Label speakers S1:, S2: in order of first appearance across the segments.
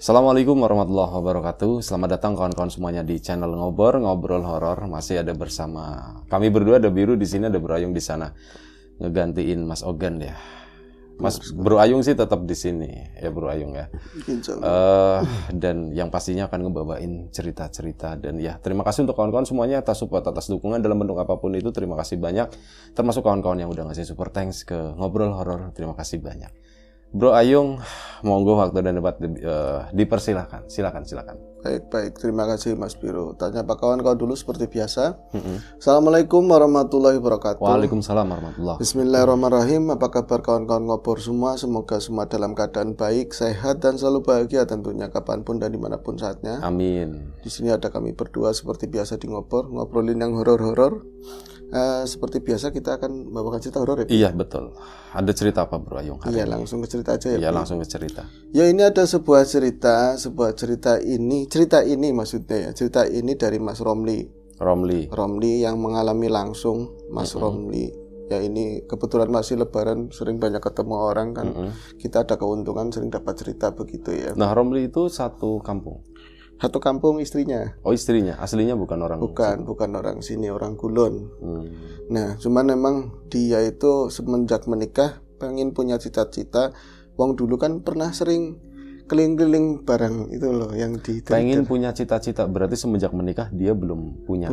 S1: Assalamualaikum warahmatullahi wabarakatuh. Selamat datang kawan-kawan semuanya di channel Ngobrol Horor. Masih ada bersama kami berdua, ada Biru di sini, ada Bro Ayung di sana. Ngegantiin Mas Ogan ya. Bro Ayung sih tetap di sini ya Bro Ayung ya. Dan yang pastinya akan ngebawain cerita-cerita, dan ya terima kasih untuk kawan-kawan semuanya atas support, atas dukungan dalam bentuk apapun itu. Terima kasih banyak. Termasuk kawan-kawan yang udah ngasih super thanks ke Ngobrol Horor. Terima kasih banyak. Bro Ayung, monggo waktu dan debat dipersilahkan. Silakan.
S2: Baik. Terima kasih Mas Biru. Tanya apa kawan-kawan dulu seperti biasa. Assalamualaikum warahmatullahi wabarakatuh.
S1: Waalaikumsalam warahmatullahi.
S2: Bismillahirrahmanirrahim. Apa kabar kawan-kawan ngobor semua? Semoga semua dalam keadaan baik, sehat, dan selalu bahagia tentunya kapanpun dan dimanapun saatnya.
S1: Amin.
S2: Di sini ada kami berdua seperti biasa di ngobrolin yang horor-horor. Seperti biasa kita akan membawakan cerita horor ya.
S1: Iya betul. Ada cerita apa Bro Ayung?
S2: Iya, langsung ke cerita aja ya.
S1: Iya, langsung ke cerita.
S2: Ya, ini ada sebuah cerita ini maksudnya ya. Cerita ini dari Mas Romli yang mengalami langsung Mas Romli. Ya, ini kebetulan masih lebaran, sering banyak ketemu orang kan. Kita ada keuntungan sering dapat cerita begitu ya.
S1: Nah, Romli itu satu kampung.
S2: Satu kampung istrinya.
S1: Oh, istrinya. Aslinya bukan orang
S2: Bukan orang sini, orang Kulon. Nah, cuman memang dia itu semenjak menikah pengen punya cita-cita. Wong dulu kan pernah sering keliling-keliling barang itu loh yang di
S1: pengen punya cita-cita, berarti semenjak menikah dia belum punya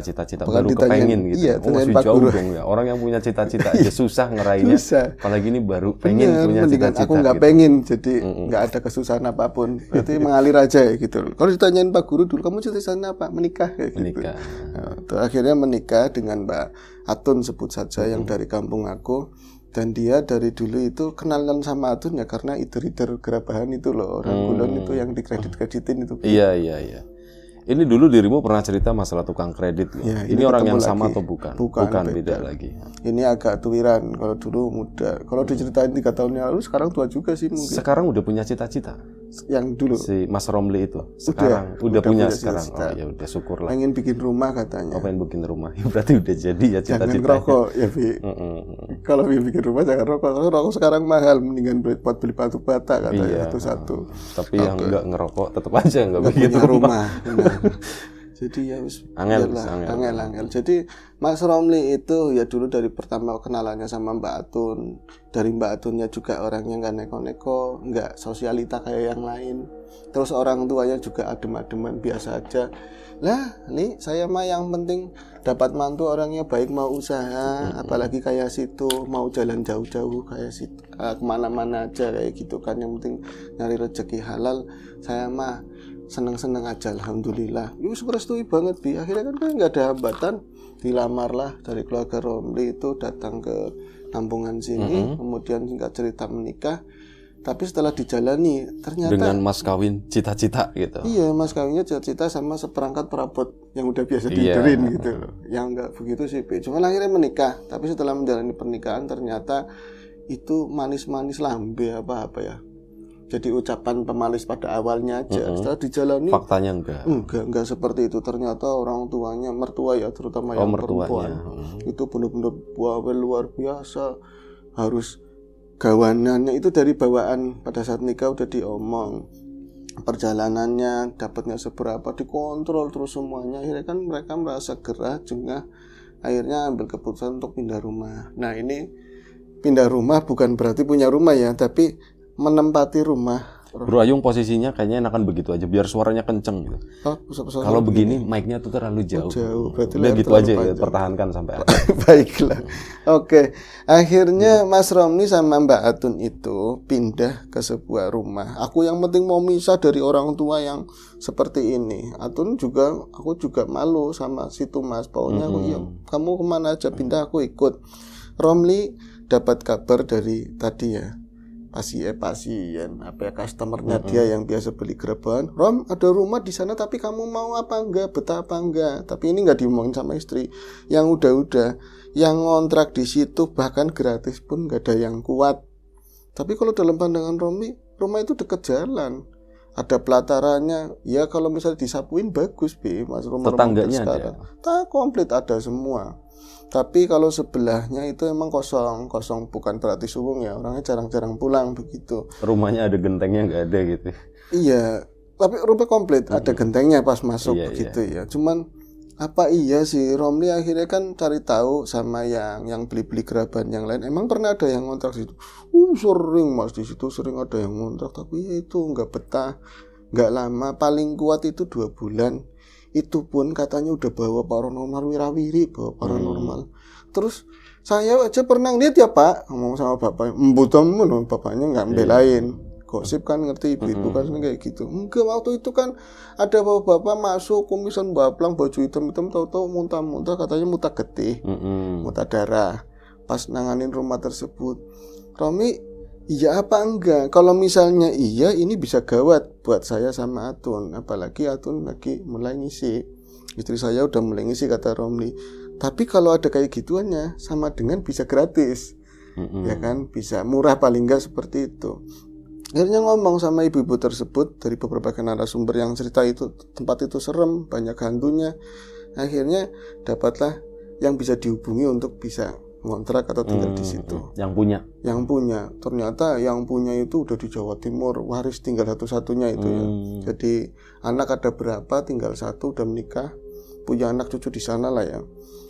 S1: cita-cita, baru
S2: ditanyain,
S1: kepengen gitu.
S2: Iya,
S1: jauh dong ya. Orang yang punya cita-cita aja susah ngeraihnya. Apalagi ini baru pengen punya cita-cita.
S2: Aku nggak
S1: gitu.
S2: pengen, jadi nggak ada kesusahan apapun. Berarti mengalir aja ya gitu. Kalau ditanyain Pak Guru dulu, kamu cita-citanya apa? Menikah kayak gitu. Nah, akhirnya menikah dengan Mbak Atun sebut saja yang dari kampung aku. Dan dia dari dulu itu kenalan sama Atun ya karena iter-iter gerabahan itu loh, orang Kulon itu yang dikredit-kreditin itu.
S1: Iya. Ini dulu dirimu pernah cerita masalah tukang kredit loh.
S2: Ya,
S1: ini orang yang
S2: lagi.
S1: sama atau bukan? Bukan, beda lagi.
S2: Ini agak tuiran, kalau dulu muda. Kalau diceritain 3 tahun yang lalu, sekarang tua juga sih mungkin.
S1: Sekarang udah punya cita-cita?
S2: Yang dulu?
S1: Si Mas Romli itu? Sekarang udah punya sekarang?
S2: Cita-cita.
S1: Oh ya udah, syukurlah.
S2: Pengen bikin rumah katanya.
S1: Pengen bikin rumah? Ya, berarti udah jadi ya cita-citanya.
S2: Jangan rokok ya Bi. Kalau bikin rumah jangan rokok. Kalau rokok sekarang mahal, mendingan buat beli batu bata katanya satu-satu.
S1: Tapi yang enggak ngerokok tetap aja enggak bikin rumah.
S2: Jadi ya
S1: angel.
S2: Jadi Mas Romli itu ya dulu dari pertama kenalannya sama Mbak Atun. Dari Mbak Atunnya juga orangnya nggak neko-neko, nggak sosialita kayak yang lain. Terus orang tuanya juga adem-ademan biasa aja. Lah, nih saya mah yang penting dapat mantu orangnya baik, mau usaha, apalagi kayak situ, mau jalan jauh-jauh kayak situ, kemana-mana aja kayak gitu kan. Yang penting nyari rezeki halal. Saya mah seneng-seneng aja, alhamdulillah. Yus merestui banget Bi. Akhirnya kan nggak ada hambatan, dilamarlah dari keluarga Romli itu datang ke kampungan sini. Kemudian singkat cerita menikah. Tapi setelah dijalani ternyata
S1: dengan mas kawin cita-cita gitu.
S2: Iya, mas kawinnya cita-cita sama seperangkat perabot yang udah biasa diiterin gitu. Yang nggak begitu sih Bi. Cuma akhirnya menikah. Tapi setelah menjalani pernikahan ternyata itu manis-manis lambe apa ya. Jadi ucapan pemanis pada awalnya aja. Setelah dijalani
S1: faktanya
S2: enggak seperti itu. Ternyata orang tuanya, mertua ya, terutama yang perempuan itu benar-benar bawel luar biasa. Harus gawanannya itu dari bawaan pada saat nikah udah diomong. Perjalanannya dapatnya seberapa dikontrol terus semuanya. Akhirnya kan mereka merasa gerah, jengah. Akhirnya ambil keputusan untuk pindah rumah. Nah, ini pindah rumah bukan berarti punya rumah ya, tapi menempati rumah.
S1: Bro Ayung posisinya kayaknya enakan begitu aja biar suaranya kenceng gitu. Kalau begini mic-nya tuh terlalu jauh.
S2: Berarti
S1: udah gitu aja ya, pertahankan sampai
S2: Baiklah. Oke. Akhirnya Mas Romli sama Mbak Atun itu pindah ke sebuah rumah. Aku yang penting mau misah dari orang tua yang seperti ini. Atun juga, aku juga malu sama situ Mas. Pokoknya aku kamu kemana aja pindah aku ikut. Romli dapat kabar dari tadi ya. Pasien customernya dia yang biasa beli gerebahan. Rom, ada rumah di sana tapi kamu mau apa enggak, betah apa enggak. Tapi ini enggak diomongin sama istri. Yang udah yang ngontrak di situ bahkan gratis pun enggak ada yang kuat. Tapi kalau dalam pandangan Romi, rumah itu dekat jalan. ada pelatarannya. Ya kalau misalnya disapuin bagus, Bi, Mas, rumah-rumah
S1: Tetangganya
S2: sekarang.
S1: ada.
S2: Komplit ada semua. Tapi kalau sebelahnya itu emang kosong, bukan berarti suwung ya. Orangnya jarang-jarang pulang begitu.
S1: Rumahnya ada gentengnya nggak ada gitu.
S2: Iya, tapi rumah komplit, ada gentengnya pas masuk
S1: Iya,
S2: begitu ya. Cuman apa iya sih Romli akhirnya kan cari tahu sama yang beli-beli geraban yang lain. Emang pernah ada yang ngontrak situ? Sering Mas, di situ sering ada yang ngontrak, tapi ya itu nggak betah, nggak lama, paling kuat itu 2 bulan. Itu pun katanya udah bawa paranormal wirawiri, bawa paranormal. Terus saya aja pernah lihat ya Pak, ngomong sama bapaknya, embutan bapaknya nggak belain. Gosip kan ngerti ibu-ibu kan kayak gitu. Enggak, waktu itu kan ada bapak-bapak masuk kumisan baplang baju hitam-hitam tahu-tahu muntah-muntah, katanya muntah getih, muntah darah pas nanganin rumah tersebut. Romi, iya apa enggak? Kalau misalnya iya, ini bisa gawat buat saya sama Atun, apalagi Atun lagi mulai ngisi. Istri saya udah mulai ngisi, kata Romli. Tapi kalau ada kayak gituannya sama dengan bisa gratis. Ya kan, bisa murah paling enggak seperti itu. Akhirnya ngomong sama ibu-ibu tersebut, dari beberapa narasumber yang cerita itu tempat itu serem, banyak hantunya. Akhirnya dapatlah yang bisa dihubungi untuk bisa ngontrak atau tinggal di situ.
S1: Yang punya. Ternyata yang punya itu udah di Jawa Timur, waris tinggal satu-satunya itu ya. Jadi anak ada berapa, tinggal satu udah menikah, punya anak cucu di sana lah ya.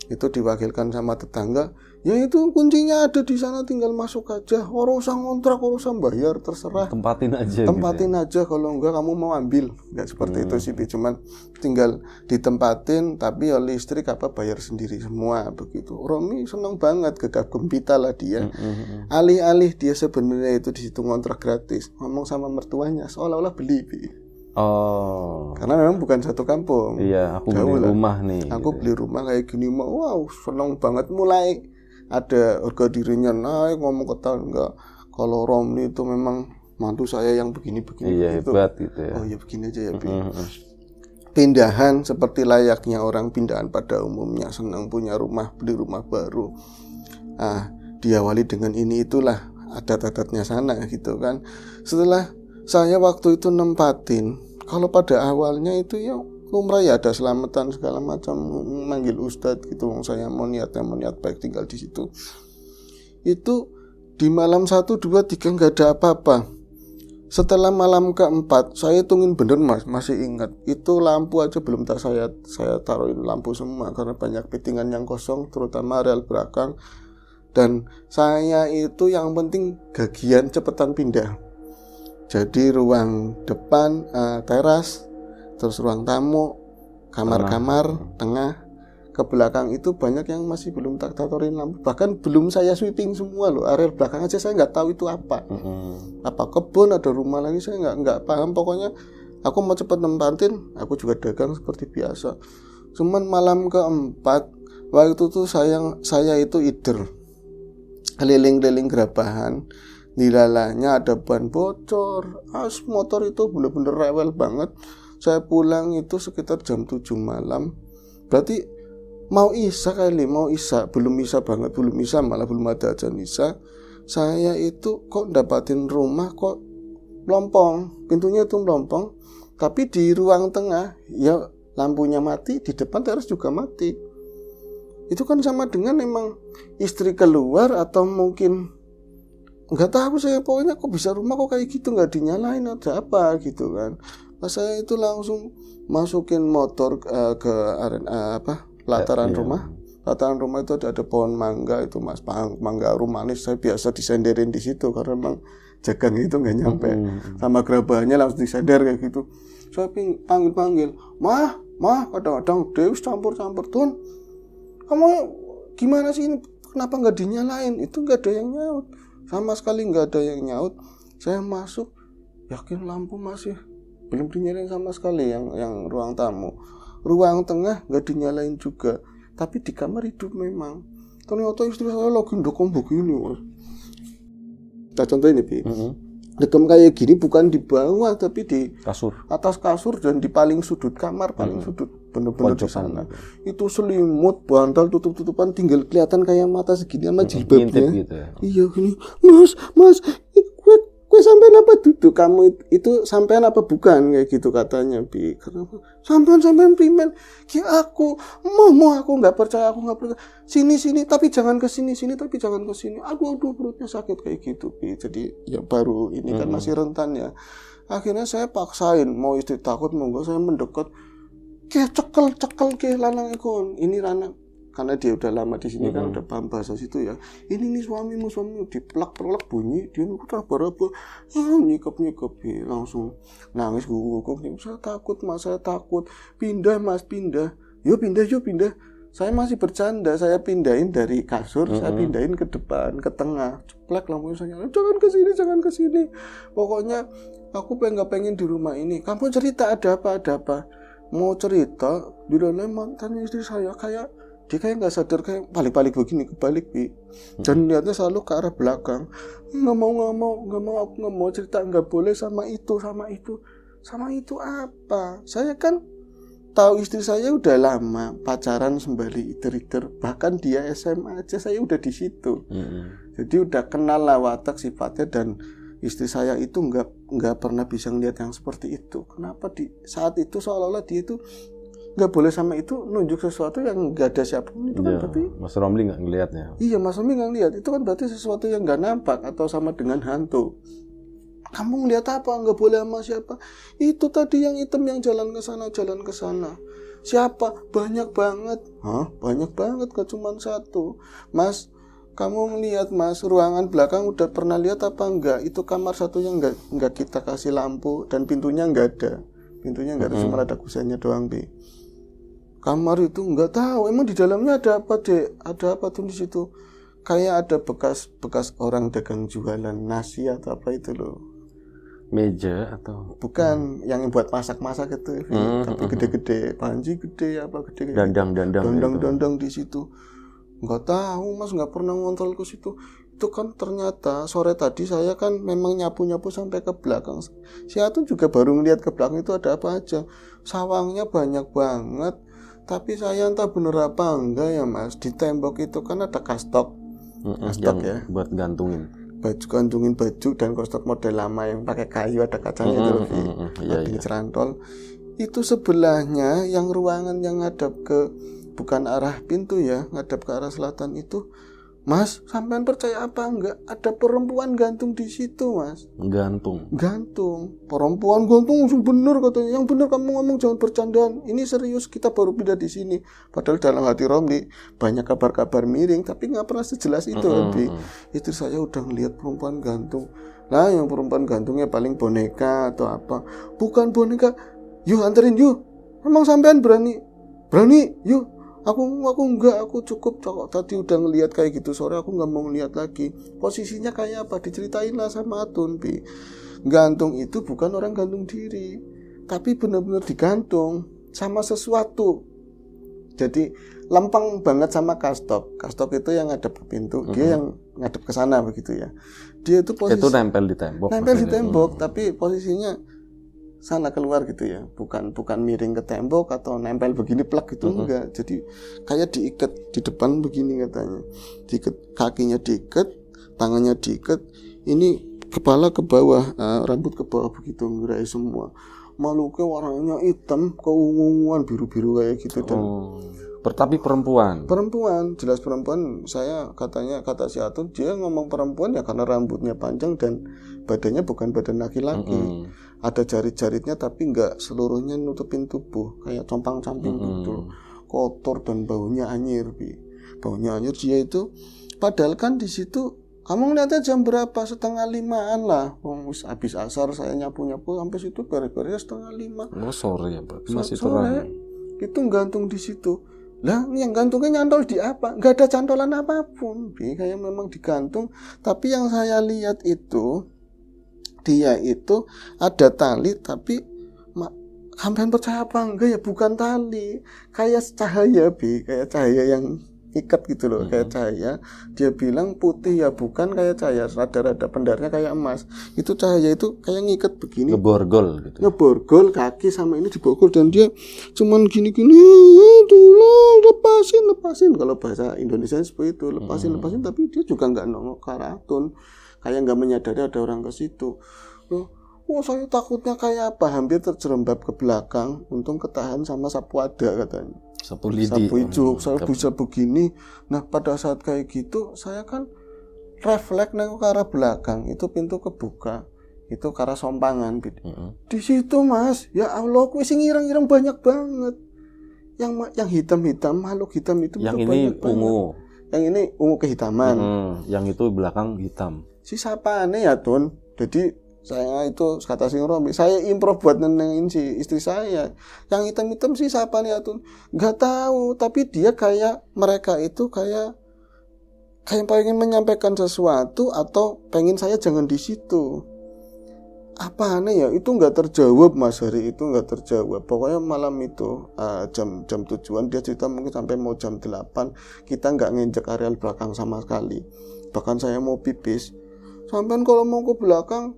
S1: Itu diwakilkan sama tetangga. Ya itu kuncinya ada di sana, tinggal masuk aja. Orang usah ngontrak, orang usah bayar, terserah. Tempatin aja.
S2: Aja, kalau enggak kamu mau ambil. Enggak seperti itu sih, cuman tinggal ditempatin, tapi oleh listrik bayar sendiri semua begitu. Romi senang banget, gegap gempita lah dia. Alih-alih dia sebenarnya itu di situ ngontrak gratis, ngomong sama mertuanya seolah-olah beli.
S1: Oh.
S2: Karena memang bukan satu kampung.
S1: Iya, aku beli rumah nih.
S2: Aku beli rumah kayak gini mah, wow, senang banget. Mulai ada harga dirinya naik, ngomong ke tetangga, kalau Romli itu memang mantu saya yang begini-begini.
S1: Iya, hebat gitu ya.
S2: Oh ya begini aja ya, Pindahan seperti layaknya orang pindahan pada umumnya, senang punya rumah, beli rumah baru. Diawali dengan ini itulah adat-adatnya sana gitu kan. Setelah saya waktu itu nempatin, kalau pada awalnya itu ya lumrah ya, ada selamatan segala macam, manggil ustadz gitu. Saya mau niat baik tinggal di situ. Itu di malam 1, 2, 3 nggak ada apa-apa. Setelah malam keempat, saya hitungin bener Mas, masih ingat. Itu lampu aja belum saya taruhin lampu semua karena banyak fittingan yang kosong, terutama rel belakang. Dan saya itu yang penting gagian cepetan pindah. Jadi ruang depan teras, terus ruang tamu, kamar-kamar, tengah, ke belakang itu banyak yang masih belum tak tatorin lampu. Bahkan belum saya sweeping semua loh. Area belakang aja saya nggak tahu itu apa. Apa kebun, ada rumah lagi, saya nggak paham. Pokoknya aku mau cepet nempatin, aku juga dagang seperti biasa. Cuman malam keempat, waktu itu saya itu ider keliling-keliling gerabahan. Dilalanya ada ban bocor, motor itu bener-bener rewel banget. Saya pulang itu sekitar jam 7 malam. Berarti mau isya belum isya malah belum ada azan isya. Saya itu kok dapatin rumah kok melompong, pintunya itu melompong, tapi di ruang tengah ya lampunya mati, di depan teras juga mati. Itu kan sama dengan memang istri keluar atau mungkin nggak tahu saya, pokoknya kok bisa rumah kok kayak gitu nggak dinyalain, ada apa gitu kan. Pas saya itu langsung masukin motor ke pelataran rumah. Pelataran rumah itu ada pohon mangga itu Mas, mangga manis. Saya biasa disenderin di situ karena memang jagang itu nggak nyampe. Sama gerabahannya langsung disender kayak gitu. Saya panggil, mah kadang-kadang Deus campur Tun, kamu gimana sih ini? Kenapa nggak dinyalain? Itu nggak ada yang nyaut. Sama sekali nggak ada yang nyaut. Saya masuk, yakin lampu masih belum dinyalain sama sekali yang ruang tamu. Ruang tengah nggak dinyalain juga. Tapi di kamar hidup memang. Ternyata istri saya lagi ndekom begini. Nah contoh ini Bi. Ndekom kayak gini bukan di bawah tapi di atas kasur dan di paling sudut kamar, paling sudut. Bener-bener di sana. Itu selimut, bantal, tutup-tutupan, tinggal kelihatan kayak mata segini sama jilbabnya.
S1: Gitu ya.
S2: Iya gini, Mas, kue sampai apa gitu, kamu itu sampean apa bukan kayak gitu katanya Bi. Kenapa? Sampean primen. Ki aku mau aku nggak percaya, Sini tapi jangan ke sini tapi jangan ke sini. Aduh perutnya sakit kayak gitu Bi. Jadi ya baru ini kan masih rentan ya. Akhirnya saya paksain, mau istri takut mau enggak, saya mendekat. Kayak cekel ke lanang ikon. Ini lanang karena dia udah lama di sini kan udah paham bahasa situ ya. Ini nih suamimu diplak bunyi, dia raba-raba, nyikep langsung nangis guguk. Saya takut Mas, pindah Mas, yuk pindah. Saya masih bercanda, saya pindahin dari kasur, saya pindahin ke depan, ke tengah, ceplak langsung saya, jangan ke sini. Pokoknya aku nggak pengen di rumah ini. Kamu cerita ada apa? Mau cerita, bilangnya mantan istri saya dia kayak nggak sadar, kayak balik begini, kebalik Bi. Dan lihatnya selalu ke arah belakang. Nggak mau cerita, nggak boleh sama itu apa? Saya kan tahu istri saya udah lama pacaran sembari iter, bahkan dia SMA aja saya udah di situ. Jadi udah kenal lah watak sifatnya, dan istri saya itu nggak pernah bisa ngeliat yang seperti itu. Kenapa di saat itu seolah-olah dia itu nggak boleh sama itu, nunjuk sesuatu yang nggak ada siapapun. Itu kan berarti
S1: Mas Romli nggak ngelihatnya.
S2: Iya, Mas Romli nggak ngelihat. Itu kan berarti sesuatu yang nggak nampak atau sama dengan hantu. Kamu ngelihat apa? Nggak boleh sama siapa? Itu tadi yang hitam yang jalan ke sana. Siapa? Banyak banget. Banyak banget, gak cuma satu. Mas, kamu ngelihat Mas, ruangan belakang udah pernah lihat apa enggak? Itu kamar satunya enggak kita kasih lampu dan pintunya enggak ada. Cuma ada kusennya doang, Bi. Kamar itu enggak tahu, emang di dalamnya ada apa, Dek? Ada apa tuh di situ? Kayak ada bekas orang dagang jualan nasi atau apa itu loh.
S1: Meja atau
S2: bukan yang buat masak itu, tapi gede-gede, panci gede apa gede. Dandang di situ. Enggak tahu Mas, enggak pernah ngontrol ke situ. Itu kan ternyata sore tadi saya kan memang nyapu sampai ke belakang. Si Atun juga baru ngeliat ke belakang itu ada apa aja. Sawangnya banyak banget. Tapi saya entah bener apa enggak ya Mas, di tembok itu kan ada kastok ya,
S1: buat gantungin
S2: baju dan kastok model lama yang pakai kayu ada kacanya itu lebih cerantol. Itu sebelahnya yang ruangan yang ngadap ke bukan arah pintu ya, ngadap ke arah selatan itu, Mas, sampean percaya apa enggak? Ada perempuan gantung di situ, Mas.
S1: Gantung.
S2: Perempuan gantung, bener katanya. Yang bener kamu ngomong, jangan bercandaan. Ini serius, kita baru pindah di sini. Padahal dalam hati Romli banyak kabar-kabar miring, tapi nggak pernah sejelas itu. Itu saya udah ngelihat perempuan gantung. Nah, yang perempuan gantungnya paling boneka atau apa? Bukan boneka. Yuk anterin yuk. Emang sampean berani? Yuk. Aku enggak, aku cukup tadi udah ngelihat kayak gitu sore, aku nggak mau ngelihat lagi. Posisinya kayak apa? Diceritain lah sama Atun, Bi. Gantung itu bukan orang gantung diri, tapi benar-benar digantung sama sesuatu. Jadi lempeng banget sama kastok. Kastok itu yang ngadep ke pintu, dia yang ngadep ke sana begitu ya. Dia itu posisi
S1: itu nempel di tembok.
S2: Tapi posisinya sana keluar gitu ya, bukan miring ke tembok atau nempel begini plak gitu enggak. Jadi kayak diikat di depan begini katanya, diikat kakinya, diikat tangannya, diikat ini kepala ke bawah, rambut ke bawah begitu, ngerai semua. Makhluknya warnanya hitam, keunguan biru-biru kayak gitu. Dan
S1: tapi perempuan,
S2: jelas perempuan. Saya kata si Atun, dia ngomong perempuan ya karena rambutnya panjang dan badannya bukan badan laki-laki. Ada jarit-jaritnya tapi nggak seluruhnya nutupin tubuh, kayak compang-camping gitu, kotor dan baunya anyir, Bi. Baunya anyir. Dia itu padahal kan di situ kamu ngeliatnya jam berapa, 4:30 lah. Habis asar saya nyapu sampai situ beres-beres 4:30.
S1: Sore ya, Pak. Masih
S2: sore. Itu gantung di situ. Lah, yang gantungnya nyantol di apa? Nggak ada cantolan apapun, Bi. Kayak memang digantung. Tapi yang saya lihat itu, dia itu ada tali, tapi sampean percaya apa enggak ya, bukan tali, kayak cahaya, Bi. Kayak cahaya yang ikat gitu loh, kayak cahaya. Dia bilang putih ya, bukan kayak cahaya rada-rada pendarnya kayak emas. Itu cahaya itu kayak ngikat begini,
S1: ngeborgol gitu.
S2: Ngeborgol kaki sama ini diborgol, dan dia cuman gini-gini, lepasin. Kalau bahasa Indonesia seperti itu, lepasin. Tapi dia juga nggak nongok ke arah Atun, kayak nggak menyadari ada orang ke situ. Saya takutnya kayak apa, hampir terjerembab ke belakang, untung ketahan sama sapu ada katanya.
S1: Sapu lidi.
S2: Sapu hijau, saya bisa begini. Nah pada saat kayak gitu, saya kan refleks nengok ke arah belakang, itu pintu kebuka, itu ke arah sompangan. Di situ Mas, ya Allah, aku sing ireng-ireng banyak banget. Yang hitam-hitam, makhluk hitam itu
S1: Yang
S2: itu
S1: ini
S2: banyak
S1: ungu.
S2: banget. Yang ini ungu kehitaman.
S1: Yang itu belakang hitam.
S2: Si sapane ya Tun. Jadi saya itu kata si Romi, saya improv buat nenengin si istri saya. Yang hitam-hitam sih siapa nih Atun? Nggak tahu, tapi dia kayak mereka itu kayak pengen menyampaikan sesuatu atau pengen saya jangan di situ. Apa aneh ya? Itu nggak terjawab Mas, hari itu nggak terjawab. Pokoknya malam itu jam tujuan dia cerita mungkin sampai mau jam 8 kita nggak nginjek areal belakang sama sekali. Bahkan saya mau pipis, sampai kalau mau ke belakang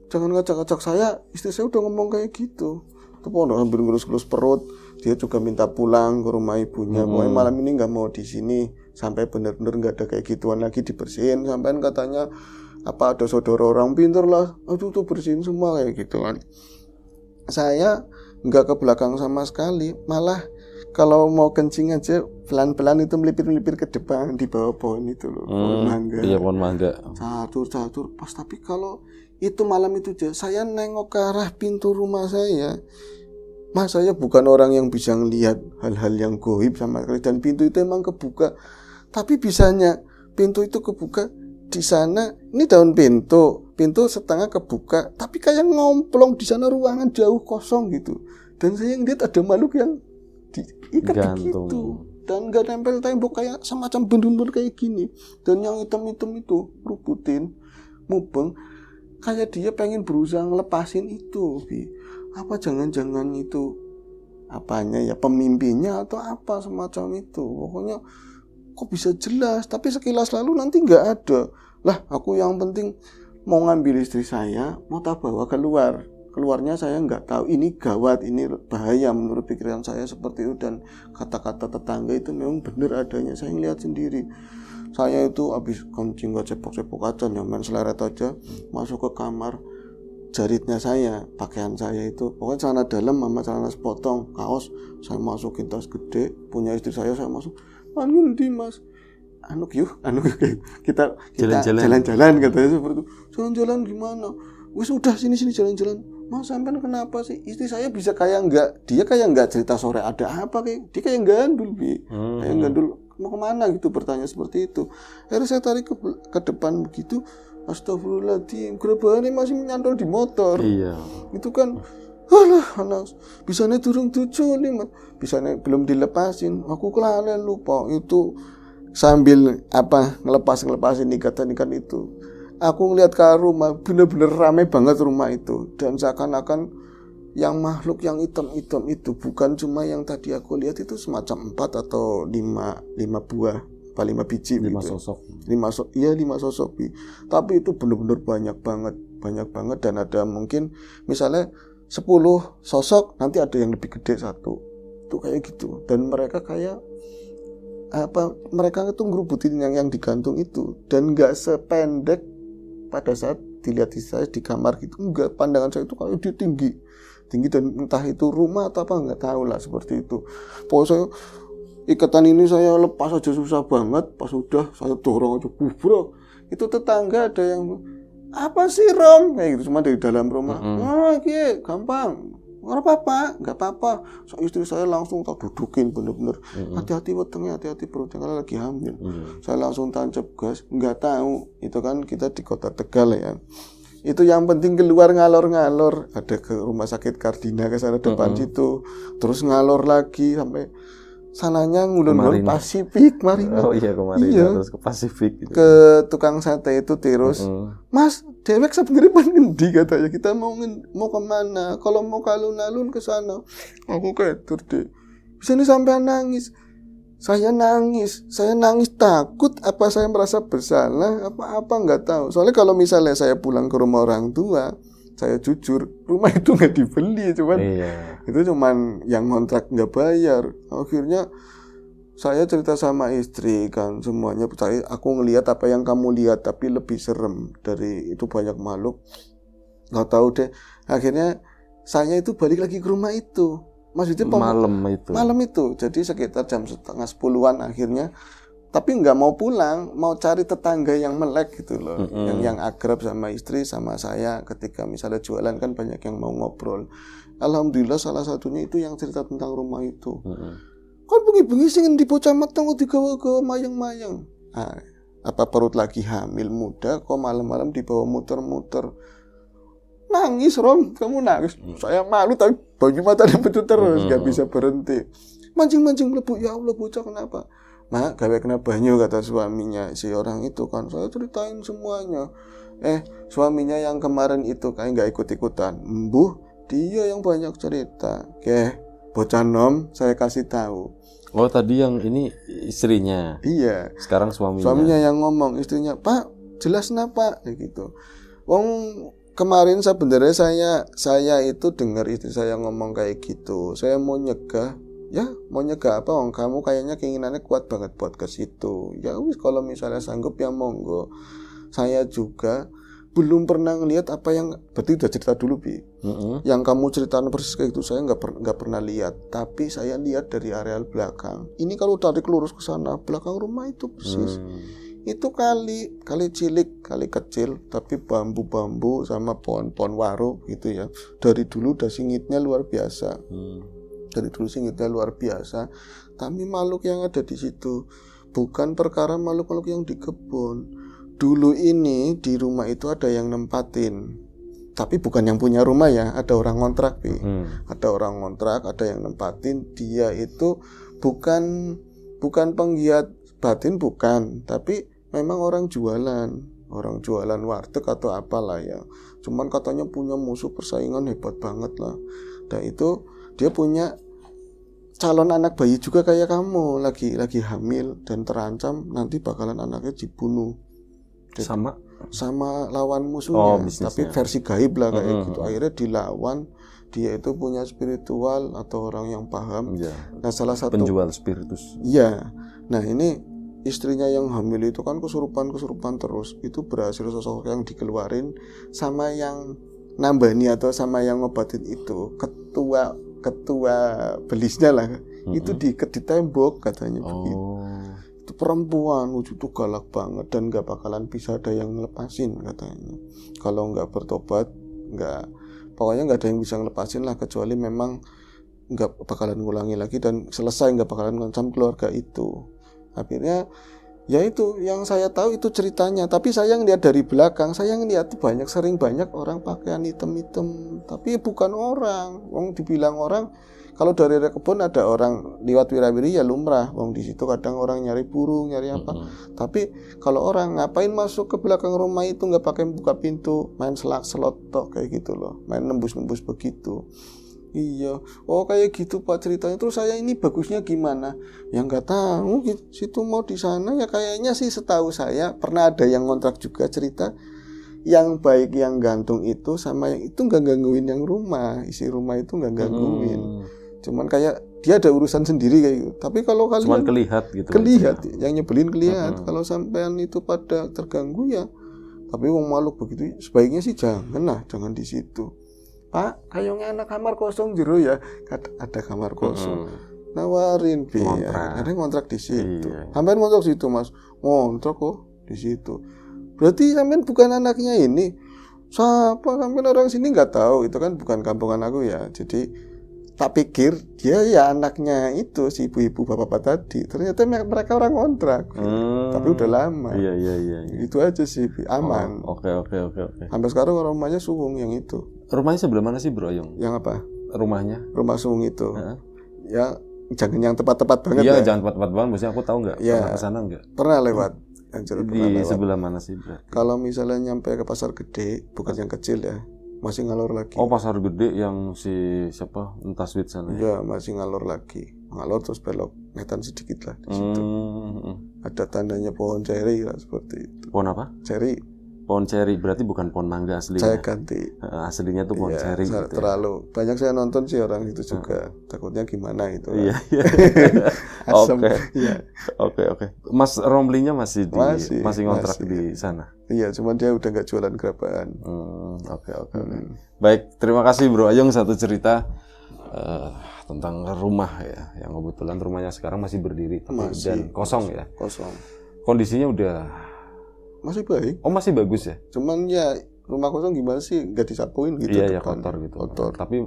S2: jangan ngajak-ngajak saya, istri saya udah ngomong kayak gitu. Itu pokoknya hampir ngelus-ngelus perut. Dia juga minta pulang ke rumah ibunya. Pokoknya malam ini nggak mau di sini sampai benar-benar nggak ada kayak gituan lagi, dibersihin. Sampai katanya apa ada saudara orang pinter lah, aduh tuh bersihin semua kayak gitu kan. Saya nggak ke belakang sama sekali, malah kalau mau kencing aja pelan-pelan itu melipir-melipir ke depan di bawah pohon itu loh, pohon mangga.
S1: Iya, pohon mangga.
S2: Catur pas, tapi kalau itu malam itu saya nengok ke arah pintu rumah saya. Mas, saya bukan orang yang bisa ngelihat hal-hal yang goib sama sekali, dan pintu itu emang kebuka. Tapi bisanya pintu itu kebuka di sana, ini daun pintu setengah kebuka, tapi kayak ngomplong di sana, ruangan jauh kosong gitu. Dan saya ngeliat ada makhluk yang diikat gitu, dan nggak nempel tembok kayak semacam bendun kayak gini. Dan yang hitam-hitam itu rubutin, mubeng, kayak dia pengen berusaha ngelepasin itu, apa jangan-jangan itu apanya ya, pemimpinnya atau apa semacam itu. Pokoknya kok bisa jelas, tapi sekilas lalu nanti nggak ada. Lah aku yang penting mau ngambil istri saya, mau tak bawa keluar. Keluarnya saya nggak tahu, ini gawat, ini bahaya menurut pikiran saya seperti itu. Dan kata-kata tetangga itu memang benar adanya, saya ngeliat sendiri. Saya itu habis kencing gak cepok-cepok aja, nyaman seleret aja, masuk ke kamar, jaritnya saya, pakaian saya itu, pokoknya celana dalam sama celana sepotong, kaos, saya masukin tas gede, punya istri saya masuk, di Mas, kita jalan-jalan katanya seperti itu. Jalan-jalan gimana? Wis udah sini jalan-jalan. Mas sampean kenapa sih? Istri saya bisa dia kayak nggak cerita sore ada apa, kayak dia kayak gandul kayak gandul, mau kemana gitu, bertanya seperti itu. Akhirnya saya tarik ke depan begitu, astagfirullahaladzim, gerebahannya masih menyantol di motor.
S1: Iya.
S2: Itu kan, alah anak, bisanya durung 7 nih Mas, bisanya belum dilepasin, aku kelalen lupa itu. Sambil ngelepasin ikatan itu, aku ngeliat ke rumah, bener-bener ramai banget rumah itu. Dan seakan-akan yang makhluk yang hitam-hitam itu bukan cuma yang tadi aku lihat, itu semacam 4 atau 5 buah, 5 biji
S1: 5
S2: gitu.
S1: sosok.
S2: 5 sosok. Tapi itu benar-benar banyak banget, dan ada mungkin misalnya 10 sosok, nanti ada yang lebih gede satu. Itu kayak gitu. Dan mereka kayak mereka itu ngerubutin yang digantung itu, dan nggak sependek pada saat dilihat saya di kamar gitu. Enggak, pandangan saya itu kayak dia tinggi, dan entah itu rumah atau apa nggak tahu lah, seperti itu. Pokoknya saya ikatan ini saya lepas aja susah banget. Pas udah saya dorong aja, bro, itu tetangga ada yang apa sih Rom kayak gitu, cuma dari dalam rumah. Gampang, nggak apa-apa. So, istri saya langsung tak dudukin bener-bener, hati-hati wetengnya, hati-hati perutnya karena lagi hamil. Saya langsung tancap gas, nggak tahu itu kan kita di kota Tegal ya. Itu yang penting keluar ngalor-ngalor, ada ke rumah sakit Kardina ke sana depan situ, terus ngalor lagi sampai sananya ngulun-ngulun Pasifik Marina.
S1: Oh iya, kemarin terus ke Pasifik gitu.
S2: Ke tukang sate itu terus, Mas, dewek sebenarnya ngendi katanya, kita mau kemana? Kalau mau ke alun-alun ke sana. Aku ketur deh. Bisa nih sampai nangis. Saya nangis takut, apa saya merasa bersalah, apa nggak tahu. Soalnya kalau misalnya saya pulang ke rumah orang tua, saya jujur, rumah itu nggak dibeli, itu cuman yang kontrak nggak bayar. Akhirnya saya cerita sama istri kan semuanya, aku ngelihat apa yang kamu lihat, tapi lebih serem dari itu, banyak makhluk nggak tahu deh. Akhirnya saya itu balik lagi ke rumah itu. Maksudnya malam itu. Jadi sekitar jam 9:30 akhirnya. Tapi nggak mau pulang, mau cari tetangga yang melek gitu loh, yang akrab sama istri sama saya. Ketika misalnya jualan kan banyak yang mau ngobrol. Alhamdulillah salah satunya itu yang cerita tentang rumah itu. Kan bengi-bengi sing di bocah matang kok digawa-gawa mayang-mayang. Apa perut lagi hamil muda kok malam-malam dibawa muter-muter. Nangis Rom, kamu nangis. Saya malu tapi banyu matanya betul terus, nggak bisa berhenti. Mancing-mancing melebu, ya Allah bocah kenapa? Nah, gawe kena banyu kata suaminya si orang itu kan. Saya ceritain semuanya. Suaminya yang kemarin itu kayak nggak ikut-ikutan. Mbuh, dia yang banyak cerita. Oke, bocah nom, saya kasih tahu.
S1: Oh, tadi yang ini istrinya.
S2: Iya.
S1: Sekarang suaminya.
S2: Suaminya yang ngomong, istrinya, "Pak, jelas napa?" kayak gitu. Wong kemarin sebenarnya saya itu dengar istri saya ngomong kayak gitu. Saya mau nyegah. Ya mau nyegah apa? Kamu kayaknya keinginannya kuat banget buat ke situ. Ya wis kalau misalnya sanggup ya monggo. Saya juga belum pernah ngelihat apa yang berarti udah cerita dulu Bi. Yang kamu ceritain persis kayak itu saya nggak pernah lihat. Tapi saya lihat dari areal belakang. Ini kalau tarik lurus ke sana belakang rumah itu persis. Itu kali cilik, kali kecil, tapi bambu-bambu sama pohon-pohon waru gitu ya. Dari dulu udah singitnya luar biasa. Dari dulu singitnya luar biasa. Tapi makhluk yang ada di situ bukan perkara makhluk-makhluk yang di kebun. Dulu ini di rumah itu ada yang nempatin. Tapi bukan yang punya rumah ya, ada orang ngontrak, Bi. Ada orang ngontrak, ada yang nempatin. Dia itu bukan penggiat batin bukan, tapi memang orang jualan warteg atau apalah ya. Cuman katanya punya musuh persaingan hebat banget lah. Dan itu dia punya calon anak bayi juga kayak kamu, lagi hamil dan terancam nanti bakalan anaknya dibunuh. Jadi, sama lawan musuhnya, tapi versi gaib lah kayak gitu. Akhirnya dilawan. Dia itu punya spiritual atau orang yang paham. Nah, salah satu
S1: penjual spiritus.
S2: Iya. Nah, ini istrinya yang hamil itu kan kesurupan terus. Itu berhasil sosok yang dikeluarin sama yang nambani atau sama yang ngobatin itu. Ketua belisnya lah. Itu diikat di tembok katanya begitu. Itu perempuan wujud tuh galak banget dan gak bakalan bisa ada yang ngelepasin katanya. Kalau gak bertobat pokoknya gak ada yang bisa ngelepasin lah, kecuali memang gak bakalan ngulangi lagi dan selesai, gak bakalan ngancam keluarga itu. Akhirnya ya itu yang saya tahu itu ceritanya. Tapi saya ngeliat dari belakang, saya ngeliat tuh sering banyak orang pakaian hitam-hitam, tapi bukan orang. Wong dibilang orang, kalau dari kebun ada orang liwat wirawiri ya lumrah. Wong di situ kadang orang nyari burung, nyari apa. Tapi kalau orang ngapain masuk ke belakang rumah itu nggak pakai buka pintu, main selak-selot tok kayak gitu loh, main nembus-nembus begitu. Iya, oh kayak gitu Pak ceritanya. Terus saya ini bagusnya gimana? Ya nggak tahu, situ mau di sana ya kayaknya sih setahu saya pernah ada yang ngontrak juga cerita. Yang baik yang gantung itu sama yang itu nggak gangguin yang rumah, isi rumah itu nggak gangguin. Cuman kayak dia ada urusan sendiri kayak gitu. Tapi kalau kalian
S1: cuman kelihat
S2: yang nyebelin kelihat. Kalau sampean itu pada terganggu ya. Tapi wong makhluk begitu sebaiknya sih jangan di situ. Pak, kayaknya anak kamar kosong jero ya. Ada kamar kosong. Nawarin biar. Ada ngontrak di situ. Sampean ngontrak situ, Mas. Ngontrak kok di situ. Berarti sampean bukan anaknya ini. Siapa sampean orang sini nggak tahu. Itu kan bukan kampungan aku ya. Jadi tak pikir dia ya anaknya itu si ibu-ibu bapak-bapak tadi. Ternyata mereka orang ngontrak. Tapi udah lama.
S1: Iya.
S2: Itu aja sih aman.
S1: Oke.
S2: Sampai sekarang rumahnya Suwung yang itu.
S1: Rumahnya sebelah mana sih Bro Yung?
S2: Yang apa?
S1: Rumah
S2: Suwung itu. Ya jangan yang tepat-tepat banget.
S1: Iya, jangan tepat-tepat banget. Maksudnya aku tahu nggak?
S2: Ya,
S1: pernah kesana nggak?
S2: Pernah lewat.
S1: Di sebelah mana sih Bro?
S2: Kalau misalnya nyampe ke Pasar Gede, bukan yang kecil ya, masih ngalor lagi.
S1: Oh, Pasar Gede yang si siapa? Entaswit sana.
S2: Ya, masih ngalor lagi. Ngalor terus belok ngetan sedikit lah di situ. Ada tandanya pohon ceri lah seperti itu.
S1: Pohon apa?
S2: Ceri.
S1: pohon ceri, berarti bukan pohon mangga
S2: Saya
S1: aslinya.
S2: ganti.
S1: Aslinya tuh pohon ceri gitu. Ya.
S2: Terlalu banyak saya nonton sih orang itu juga. Takutnya gimana itu.
S1: Iya,
S2: Kan.
S1: iya.
S2: Asam.
S1: Oke.
S2: Iya.
S1: Oke. Mas Romlinya masih ngontrak
S2: masih.
S1: di sana.
S2: Iya, cuman dia udah nggak jualan gerabaan.
S1: Oke. Baik, terima kasih Bro Ayung satu cerita tentang rumah ya, yang kebetulan rumahnya sekarang masih berdiri dan kosong ya.
S2: Kosong.
S1: Kondisinya udah
S2: Masih baik.
S1: Oh, masih bagus ya?
S2: Cuman ya rumah kosong gimana sih, nggak disapuin gitu.
S1: Iya, ya kotor gitu.
S2: Kotor.
S1: Tapi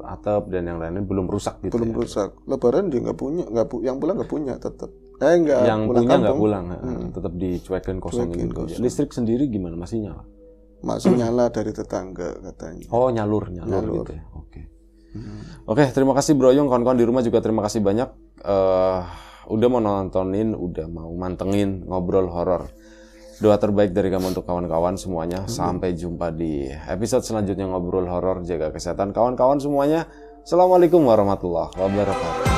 S1: atap dan yang lainnya belum rusak gitu.
S2: Belum
S1: ya?
S2: rusak. Lebaran dia nggak punya, yang pulang nggak punya tetap. Nggak
S1: yang
S2: pulang
S1: punya nggak
S2: kampung.
S1: pulang, tetap dicuekin kosongin gitu.
S2: Kosong.
S1: Listrik sendiri gimana? Masih nyala?
S2: Masih nyala dari tetangga katanya.
S1: Oh, nyalur gitu ya. Oke, terima kasih Bro Ayung, kawan-kawan di rumah juga terima kasih banyak. Udah mau nontonin, udah mau mantengin ngobrol horor. Doa terbaik dari kamu untuk kawan-kawan semuanya. Sampai jumpa di episode selanjutnya ngobrol horor. Jaga kesehatan kawan-kawan semuanya. Assalamualaikum warahmatullahi wabarakatuh.